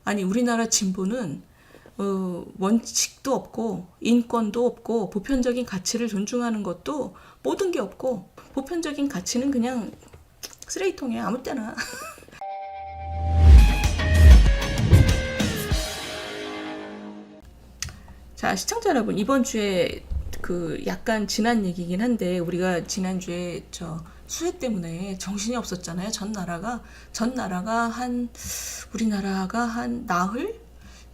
아니 우리나라 진보는 원칙도 없고 인권도 없고 보편적인 가치를 존중하는 것도 모든 게 없고 보편적인 가치는 그냥 쓰레기통에 아무 때나. 자, 시청자 여러분, 이번 주에 그 약간 지난 얘기긴 한데 우리가 지난주에 저 수해 때문에 정신이 없었잖아요. 전 나라가 한 우리나라가 한 나흘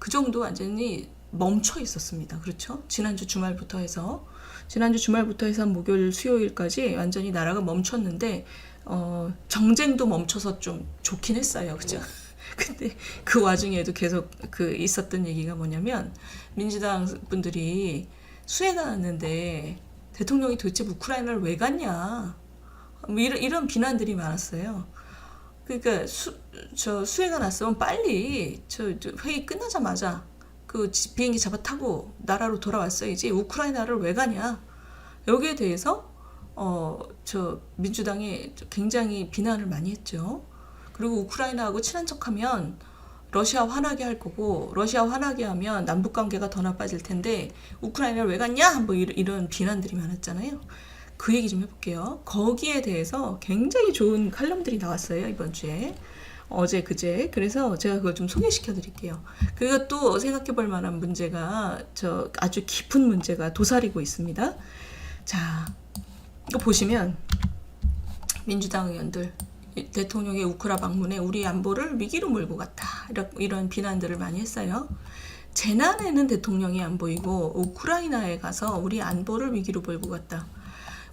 그 정도 완전히 멈춰 있었습니다. 그렇죠? 지난주 주말부터 해서 목요일 수요일까지 완전히 나라가 멈췄는데 정쟁도 멈춰서 좀 좋긴 했어요. 그죠? 근데 그 와중에도 계속 그 있었던 얘기가 뭐냐면 민주당 분들이 수해가 났는데 대통령이 도대체 우크라이나를 왜 갔냐 뭐 이런 비난들이 많았어요. 그러니까 수해가 났으면 빨리 저 회의 끝나자마자 그 비행기 잡아 타고 나라로 돌아왔어야지 우크라이나를 왜 가냐. 여기에 대해서 민주당이 굉장히 비난을 많이 했죠. 그리고 우크라이나하고 친한 척하면 러시아 화나게 할 거고 러시아 화나게 하면 남북 관계가 더 나빠질 텐데 우크라이나를 왜 갔냐? 뭐 이런 비난들이 많았잖아요. 그 얘기 좀 해볼게요. 거기에 대해서 굉장히 좋은 칼럼들이 나왔어요. 이번 주에. 어제 그제. 그래서 제가 그걸 좀 소개시켜 드릴게요. 그리고 또 생각해 볼 만한 문제가 아주 깊은 문제가 도사리고 있습니다. 자, 이거 보시면 민주당 의원들 대통령의 우크라 방문에 우리 안보를 위기로 몰고 갔다. 이런 비난들을 많이 했어요. 재난에는 대통령이 안 보이고 우크라이나에 가서 우리 안보를 위기로 몰고 갔다.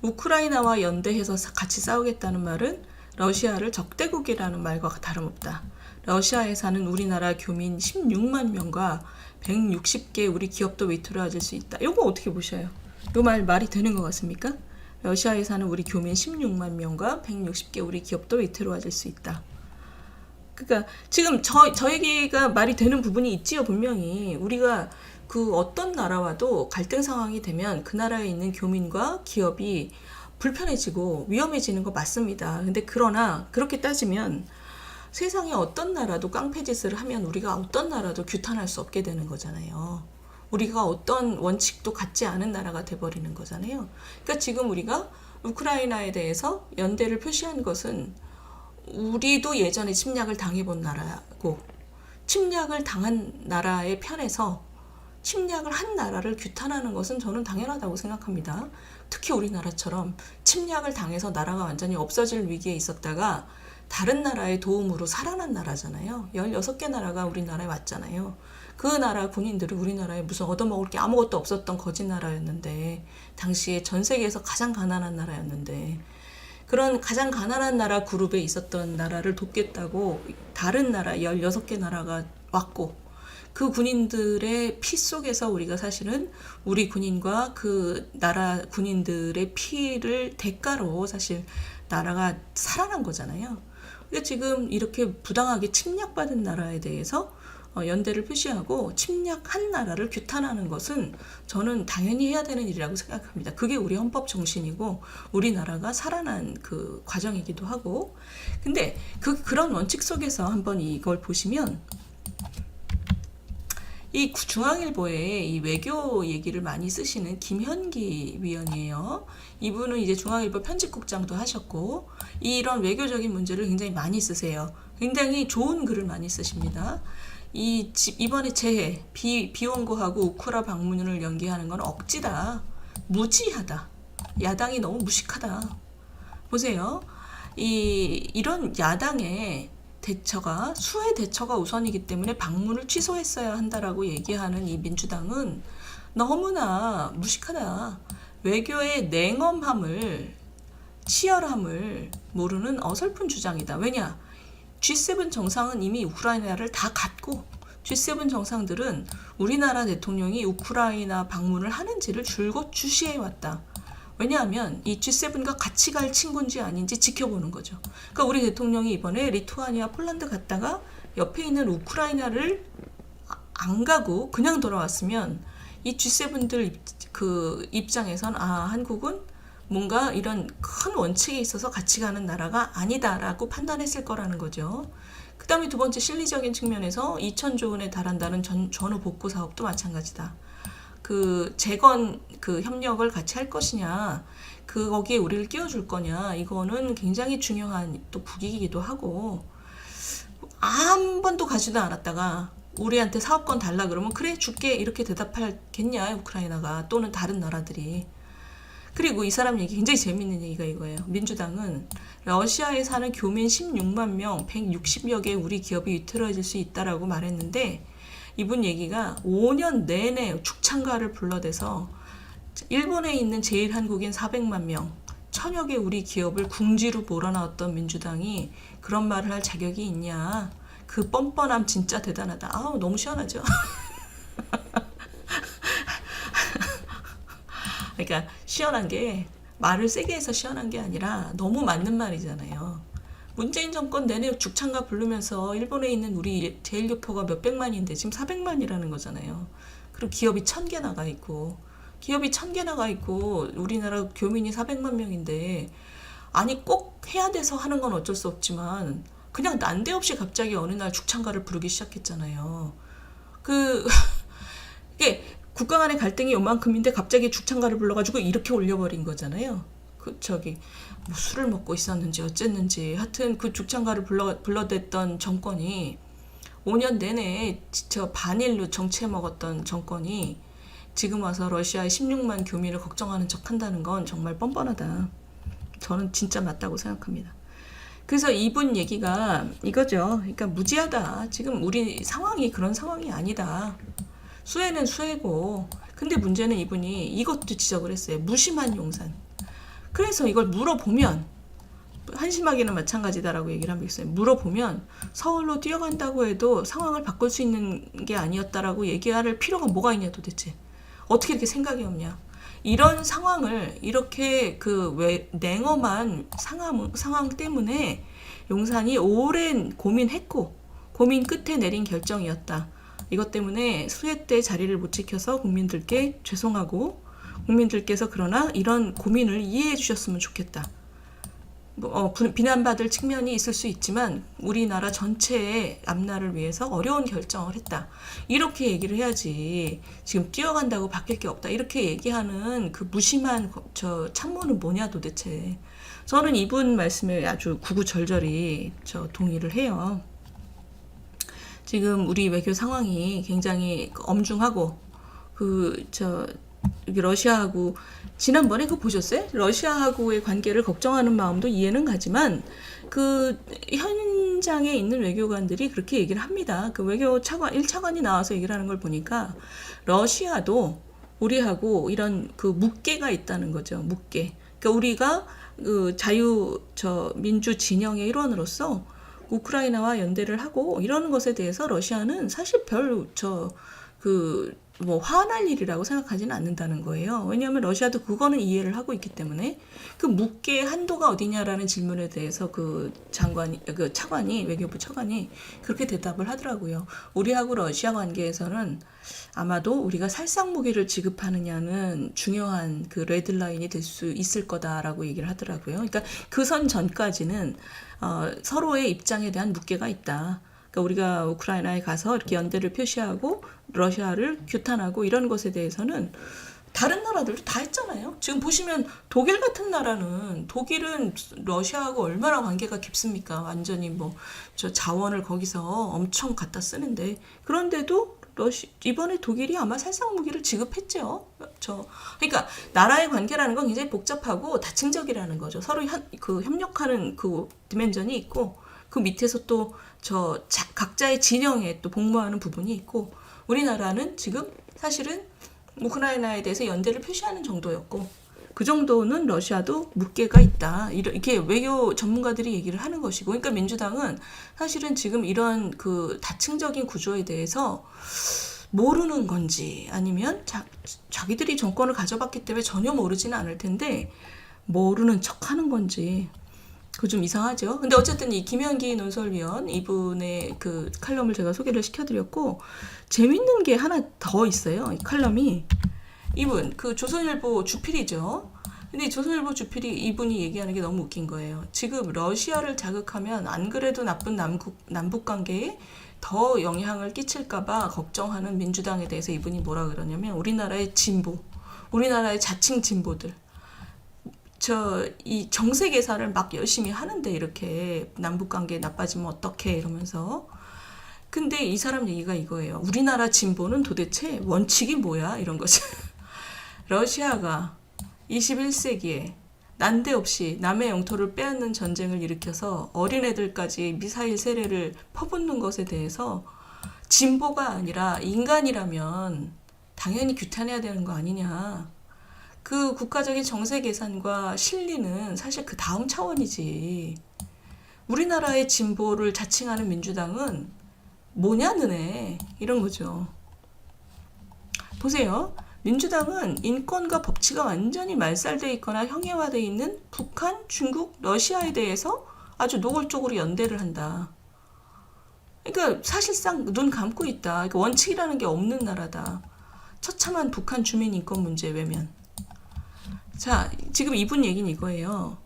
우크라이나와 연대해서 같이 싸우겠다는 말은 러시아를 적대국이라는 말과 다름없다. 러시아에 사는 우리나라 교민 16만 명과 160개 우리 기업도 위태로워질 수 있다. 이거 어떻게 보셔요? 이 말이 되는 것 같습니까? 러시아에 사는 우리 교민 16만 명과 160개 우리 기업도 위태로워질 수 있다. 그러니까 지금 저 얘기가 말이 되는 부분이 있지요. 분명히 우리가 그 어떤 나라와도 갈등 상황이 되면 그 나라에 있는 교민과 기업이 불편해지고 위험해지는 거 맞습니다. 근데 그러나 그렇게 따지면 세상에 어떤 나라도 깡패짓을 하면 우리가 어떤 나라도 규탄할 수 없게 되는 거잖아요. 우리가 어떤 원칙도 갖지 않은 나라가 돼버리는 거잖아요. 그러니까 지금 우리가 우크라이나에 대해서 연대를 표시한 것은 우리도 예전에 침략을 당해본 나라고 침략을 당한 나라의 편에서 침략을 한 나라를 규탄하는 것은 저는 당연하다고 생각합니다. 특히 우리나라처럼 침략을 당해서 나라가 완전히 없어질 위기에 있었다가 다른 나라의 도움으로 살아난 나라잖아요. 16개 나라가 우리나라에 왔잖아요. 그 나라 군인들이 우리나라에 무슨 얻어먹을 게 아무것도 없었던 거짓 나라였는데 당시에 전 세계에서 가장 가난한 나라였는데 그런 가장 가난한 나라 그룹에 있었던 나라를 돕겠다고 다른 나라 16개 나라가 왔고 그 군인들의 피 속에서 우리가 사실은 우리 군인과 그 나라 군인들의 피를 대가로 사실 나라가 살아난 거잖아요. 그러니까 지금 이렇게 부당하게 침략받은 나라에 대해서 연대를 표시하고 침략한 나라를 규탄하는 것은 저는 당연히 해야 되는 일이라고 생각합니다. 그게 우리 헌법 정신이고 우리나라가 살아난 그 과정이기도 하고. 근데 그런 원칙 속에서 한번 이걸 보시면 이 중앙일보에 이 외교 얘기를 많이 쓰시는 김현기 위원이에요. 이분은 이제 중앙일보 편집국장도 하셨고 이런 외교적인 문제를 굉장히 많이 쓰세요. 굉장히 좋은 글을 많이 쓰십니다. 이번에 재해, 비원고하고 우크라 방문을 연기하는 건 억지다. 무지하다. 야당이 너무 무식하다. 보세요. 이런 야당의 수해 대처가 우선이기 때문에 방문을 취소했어야 한다라고 얘기하는 이 민주당은 너무나 무식하다. 외교의 냉엄함을, 치열함을 모르는 어설픈 주장이다. 왜냐? G7 정상은 이미 우크라이나를 다 갔고 G7 정상들은 우리나라 대통령이 우크라이나 방문을 하는지를 줄곧 주시해왔다. 왜냐하면 이 G7과 같이 갈 친구인지 아닌지 지켜보는 거죠. 그러니까 우리 대통령이 이번에 리투아니아, 폴란드 갔다가 옆에 있는 우크라이나를 안 가고 그냥 돌아왔으면 이 G7들 그 입장에선 한국은 뭔가 이런 큰 원칙에 있어서 같이 가는 나라가 아니다라고 판단했을 거라는 거죠. 그다음에 두 번째 실리적인 측면에서 2,000조 원에 달한다는 전후 복구 사업도 마찬가지다. 그 재건 그 협력을 같이 할 것이냐, 거기에 우리를 끼워줄 거냐, 이거는 굉장히 중요한 또 국익이기도 하고, 한 번도 가지도 않았다가 우리한테 사업권 달라 그러면 그래 줄게 이렇게 대답하겠냐 우크라이나가 또는 다른 나라들이. 그리고 이 사람 얘기 굉장히 재밌는 얘기가 이거예요. 민주당은 러시아에 사는 교민 16만 명 160여 개 우리 기업이 위태로워질 수 있다라고 말했는데, 이분 얘기가 5년 내내 축창가를 불러대서 일본에 있는 제일 한국인 400만 명 1000여 개 우리 기업을 궁지로 몰아넣었던 민주당이 그런 말을 할 자격이 있냐. 그 뻔뻔함 진짜 대단하다. 아우 너무 시원하죠. 그러니까 시원한 게 말을 세게 해서 시원한 게 아니라 너무 맞는 말이잖아요. 문재인 정권 내내 죽창가 부르면서 일본에 있는 우리 제일교포가 몇백만인데 지금 400만이라는 거잖아요. 그리고 기업이 1000개 나가 있고, 우리나라 교민이 400만 명인데, 아니 꼭 해야 돼서 하는 건 어쩔 수 없지만 그냥 난데없이 갑자기 어느 날 죽창가를 부르기 시작했잖아요. 이게 국가 간의 갈등이 요만큼인데 갑자기 죽창가를 불러가지고 이렇게 올려버린 거잖아요. 뭐 술을 먹고 있었는지 어쨌는지 하여튼 그 죽창가를 불러댔던 정권이 5년 내내 반일로 정치해 먹었던 정권이 지금 와서 러시아의 16만 교민을 걱정하는 척 한다는 건 정말 뻔뻔하다. 저는 진짜 맞다고 생각합니다. 그래서 이분 얘기가 이거죠. 그러니까 무지하다. 지금 우리 상황이 그런 상황이 아니다. 수혜는 수혜고, 근데 문제는 이분이 이것도 지적을 했어요. 무심한 용산. 그래서 이걸 물어보면, 한심하기는 마찬가지다라고 얘기를 하고 있어요. 물어보면 서울로 뛰어간다고 해도 상황을 바꿀 수 있는 게 아니었다라고 얘기할 필요가 뭐가 있냐 도대체. 어떻게 이렇게 생각이 없냐. 이런 상황을 이렇게 냉엄한 상황 때문에 용산이 오랜 고민했고, 고민 끝에 내린 결정이었다. 이것 때문에 수해 때 자리를 못 지켜서 국민들께 죄송하고, 국민들께서 그러나 이런 고민을 이해해 주셨으면 좋겠다. 비난받을 측면이 있을 수 있지만 우리나라 전체의 앞날을 위해서 어려운 결정을 했다. 이렇게 얘기를 해야지 지금 뛰어간다고 바뀔 게 없다. 이렇게 얘기하는 그 무심한 참모는 뭐냐 도대체. 저는 이분 말씀에 아주 구구절절히 동의를 해요. 지금 우리 외교 상황이 굉장히 엄중하고 러시아하고 지난번에 그거 보셨어요? 러시아하고의 관계를 걱정하는 마음도 이해는 가지만 현장에 있는 외교관들이 그렇게 얘기를 합니다. 그 외교 차관 1차관이 나와서 얘기를 하는 걸 보니까 러시아도 우리하고 이런 묵계가 있다는 거죠. 묵계. 그러니까 우리가 민주 진영의 일원으로서 우크라이나와 연대를 하고 이러는 것에 대해서 러시아는 사실 화날 일이라고 생각하지는 않는다는 거예요. 왜냐하면 러시아도 그거는 이해를 하고 있기 때문에. 그 묵계의 한도가 어디냐라는 질문에 대해서 외교부 차관이 그렇게 대답을 하더라고요. 우리하고 러시아 관계에서는 아마도 우리가 살상 무기를 지급하느냐는 중요한 레드라인이 될 수 있을 거다라고 얘기를 하더라고요. 그러니까 그 선 전까지는 서로의 입장에 대한 묵계가 있다. 그러니까 우리가 우크라이나에 가서 이렇게 연대를 표시하고 러시아를 규탄하고 이런 것에 대해서는 다른 나라들도 다 했잖아요. 지금 보시면 독일 같은 나라는, 독일은 러시아하고 얼마나 관계가 깊습니까? 완전히 자원을 거기서 엄청 갖다 쓰는데, 그런데도 이번에 독일이 아마 살상 무기를 지급했죠. 그러니까 나라의 관계라는 건 굉장히 복잡하고 다층적이라는 거죠. 서로 협력하는 디멘전이 있고, 그 밑에서 또 각자의 진영에 또 복무하는 부분이 있고, 우리나라는 지금 사실은 우크라이나에 대해서 연대를 표시하는 정도였고, 그 정도는 러시아도 묵계가 있다. 이렇게 외교 전문가들이 얘기를 하는 것이고, 그러니까 민주당은 사실은 지금 이런 다층적인 구조에 대해서 모르는 건지, 아니면 자기들이 정권을 가져봤기 때문에 전혀 모르지는 않을 텐데 모르는 척하는 건지, 그거 좀 이상하죠. 근데 어쨌든 이 김현기 논설위원 이분의 칼럼을 제가 소개를 시켜드렸고, 재밌는 게 하나 더 있어요. 이 칼럼이, 이분 조선일보 주필이죠. 근데 조선일보 주필이 이분이 얘기하는 게 너무 웃긴 거예요. 지금 러시아를 자극하면 안 그래도 나쁜 남북 관계에 더 영향을 끼칠까봐 걱정하는 민주당에 대해서 이분이 뭐라 그러냐면 우리나라의 진보, 우리나라의 자칭 진보들, 이 정세 계산을 막 열심히 하는데 이렇게 남북 관계 나빠지면 어떡해 이러면서. 근데 이 사람 얘기가 이거예요. 우리나라 진보는 도대체 원칙이 뭐야? 이런 거죠. 러시아가 21세기에 난데없이 남의 영토를 빼앗는 전쟁을 일으켜서 어린애들까지 미사일 세례를 퍼붓는 것에 대해서 진보가 아니라 인간이라면 당연히 규탄해야 되는 거 아니냐. 그 국가적인 정세 계산과 실리는 사실 그 다음 차원이지. 우리나라의 진보를 자칭하는 민주당은 뭐냐 너네 이런 거죠. 보세요. 민주당은 인권과 법치가 완전히 말살돼 있거나 형해화돼 있는 북한, 중국, 러시아에 대해서 아주 노골적으로 연대를 한다. 그러니까 사실상 눈 감고 있다. 그러니까 원칙이라는 게 없는 나라다. 처참한 북한 주민 인권 문제 외면. 자, 지금 이분 얘기는 이거예요.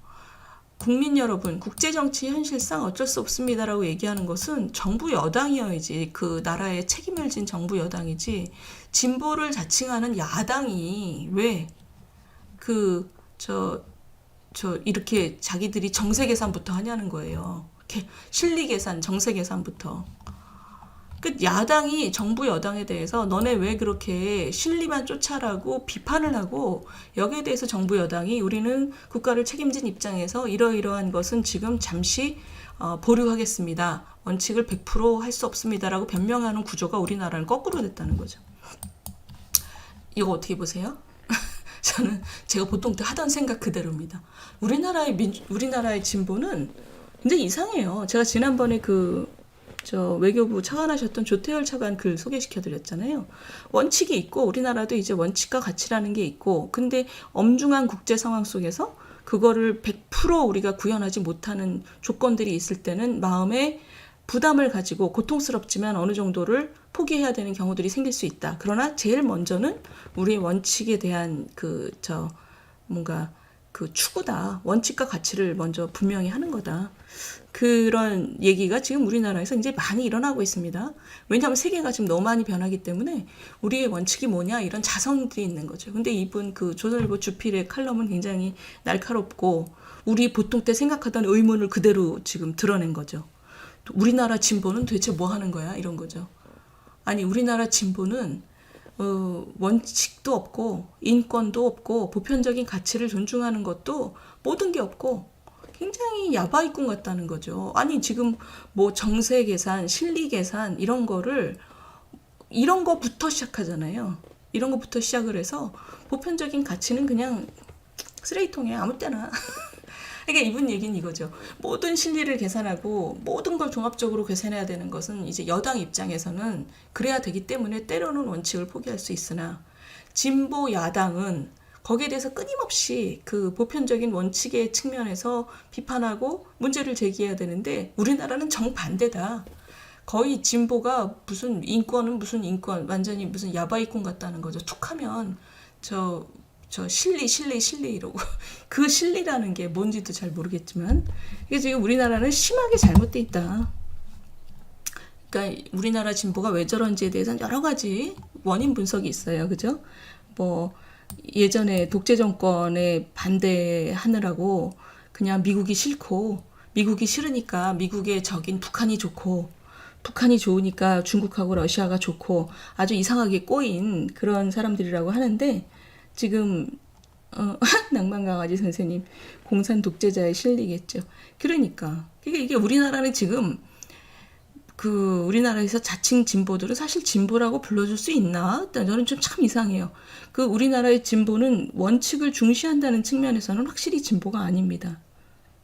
국민 여러분, 국제정치 현실상 어쩔 수 없습니다라고 얘기하는 것은 정부 여당이어야지, 그 나라에 책임을 진 정부 여당이지, 진보를 자칭하는 야당이 왜 이렇게 자기들이 정세 계산부터 하냐는 거예요. 실리 계산, 정세 계산부터. 그 야당이 정부 여당에 대해서 너네 왜 그렇게 실리만 쫓아라고 비판을 하고, 여기에 대해서 정부 여당이 우리는 국가를 책임진 입장에서 이러이러한 것은 지금 잠시 보류하겠습니다. 원칙을 100% 할 수 없습니다라고 변명하는 구조가 우리나라는 거꾸로 됐다는 거죠. 이거 어떻게 보세요? 저는 제가 보통 하던 생각 그대로입니다. 우리나라의 진보는 굉장히 이상해요. 제가 지난번에 외교부 차관하셨던 조태열 차관 글 소개시켜드렸잖아요. 원칙이 있고 우리나라도 이제 원칙과 가치라는 게 있고, 근데 엄중한 국제 상황 속에서 그거를 100% 우리가 구현하지 못하는 조건들이 있을 때는 마음에 부담을 가지고 고통스럽지만 어느 정도를 포기해야 되는 경우들이 생길 수 있다. 그러나 제일 먼저는 우리의 원칙에 대한 뭔가 추구다. 원칙과 가치를 먼저 분명히 하는 거다. 그런 얘기가 지금 우리나라에서 이제 많이 일어나고 있습니다. 왜냐하면 세계가 지금 너무 많이 변하기 때문에 우리의 원칙이 뭐냐 이런 자성들이 있는 거죠. 근데 이분 조선일보 주필의 칼럼은 굉장히 날카롭고 우리 보통 때 생각하던 의문을 그대로 지금 드러낸 거죠. 우리나라 진보는 도대체 뭐 하는 거야? 이런 거죠. 아니, 우리나라 진보는 원칙도 없고 인권도 없고 보편적인 가치를 존중하는 것도 모든 게 없고 굉장히 야바이꾼 같다는 거죠. 아니, 지금 뭐 정세 계산, 실리 계산 이런 거부터 시작하잖아요. 이런 거부터 시작을 해서 보편적인 가치는 그냥 쓰레기통에 아무 때나. 그러니까 이분 얘기는 이거죠. 모든 실리를 계산하고 모든 걸 종합적으로 계산해야 되는 것은 이제 여당 입장에서는 그래야 되기 때문에 때로는 원칙을 포기할 수 있으나, 진보 야당은 거기에 대해서 끊임없이 그 보편적인 원칙의 측면에서 비판하고 문제를 제기해야 되는데 우리나라는 정반대다. 거의 진보가 무슨 인권 완전히 무슨 야바이꾼 같다는 거죠. 툭하면 실리 이러고 그 실리라는 게 뭔지도 잘 모르겠지만 이게 지금 우리나라는 심하게 잘못돼 있다. 그러니까 우리나라 진보가 왜 저런지에 대해서는 여러 가지 원인 분석이 있어요. 그죠? 뭐 예전에 독재 정권에 반대하느라고 그냥 미국이 싫고, 미국이 싫으니까 미국의 적인 북한이 좋고, 북한이 좋으니까 중국하고 러시아가 좋고 아주 이상하게 꼬인 그런 사람들이라고 하는데, 지금 낭만강아지 선생님, 공산 독재자의 실리겠죠. 그러니까 이게 우리나라는 지금 우리나라에서 자칭 진보들은 사실 진보라고 불러줄 수 있나? 저는 좀 참 이상해요. 우리나라의 진보는 원칙을 중시한다는 측면에서는 확실히 진보가 아닙니다.